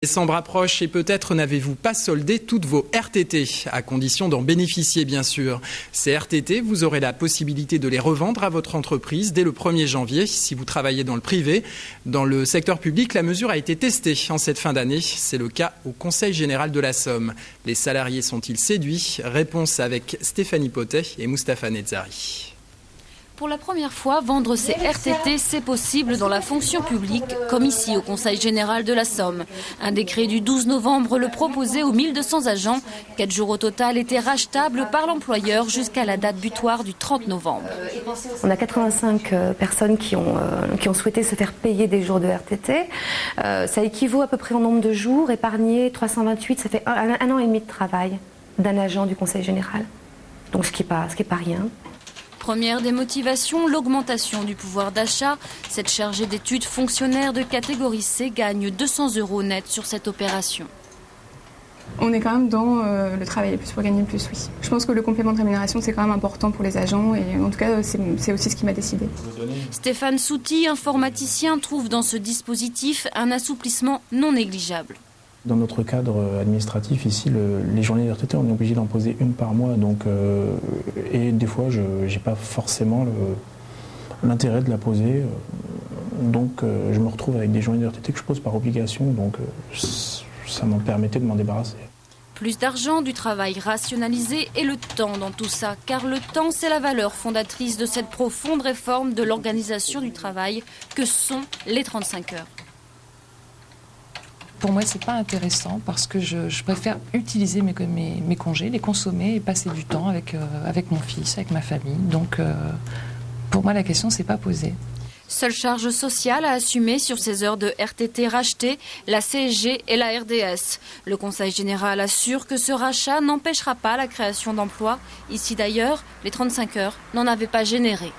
Décembre approche et peut-être n'avez-vous pas soldé toutes vos RTT, à condition d'en bénéficier bien sûr. Ces RTT, vous aurez la possibilité de les revendre à votre entreprise dès le 1er janvier si vous travaillez dans le privé. Dans le secteur public, la mesure a été testée en cette fin d'année. C'est le cas au Conseil général de la Somme. Les salariés sont-ils séduits? Réponse avec Stéphanie Potet et Moustapha Netzari. Pour la première fois, vendre ces RTT, c'est possible dans la fonction publique, comme ici au Conseil général de la Somme. Un décret du 12 novembre le proposait aux 1200 agents. 4 jours au total étaient rachetables par l'employeur jusqu'à la date butoir du 30 novembre. On a 85 personnes qui ont souhaité se faire payer des jours de RTT. Ça équivaut à peu près en nombre de jours épargnés, 328, ça fait un an et demi de travail d'un agent du Conseil général. Donc ce qui est pas rien. Première des motivations, l'augmentation du pouvoir d'achat. Cette chargée d'études fonctionnaire de catégorie C gagne 200 € net sur cette opération. On est quand même dans le travailler plus pour gagner plus, oui. Je pense que le complément de rémunération, c'est quand même important pour les agents et en tout cas, c'est aussi ce qui m'a décidé. Stéphane Souty, informaticien, trouve dans ce dispositif un assouplissement non négligeable. Dans notre cadre administratif, ici, les journées de RTT, on est obligé d'en poser une par mois. Donc, et des fois, je n'ai pas forcément l'intérêt de la poser. Donc, je me retrouve avec des journées de RTT que je pose par obligation. Donc, ça m'en permettait de m'en débarrasser. Plus d'argent, du travail rationalisé et le temps dans tout ça. Car le temps, c'est la valeur fondatrice de cette profonde réforme de l'organisation du travail que sont les 35 heures. Pour moi, c'est pas intéressant parce que je préfère utiliser mes congés, les consommer et passer du temps avec mon fils, avec ma famille. Donc, pour moi, la question s'est pas posée. Seule charge sociale à assumer sur ces heures de RTT rachetées, la CSG et la RDS. Le Conseil général assure que ce rachat n'empêchera pas la création d'emplois. Ici d'ailleurs, les 35 heures n'en avaient pas généré.